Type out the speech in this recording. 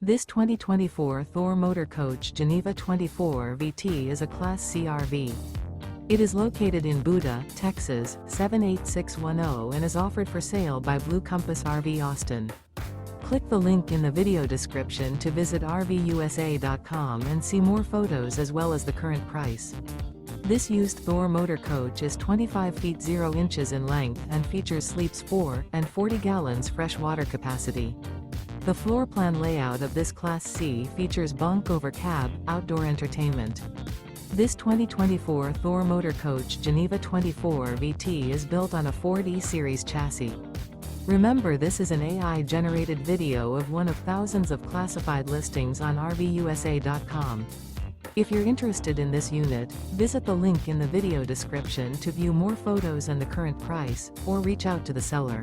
This 2024 Thor Motor Coach Geneva 24 VT is a Class C RV. It is located in Buda, Texas, 78610 and is offered for sale by Blue Compass RV Austin. Click the link in the video description to visit RVUSA.com and see more photos as well as the current price. This used Thor Motor Coach is 25 feet 0 inches in length and features sleeps 4 and 40 gallons fresh water capacity. The floor plan layout of this Class C features Bunk Over Cab, outdoor entertainment. This 2024 Thor Motor Coach Geneva 24 VT is built on a Ford E-Series chassis. Remember, this is an AI-generated video of one of thousands of classified listings on RVUSA.com. If you're interested in this unit, visit the link in the video description to view more photos and the current price, or reach out to the seller.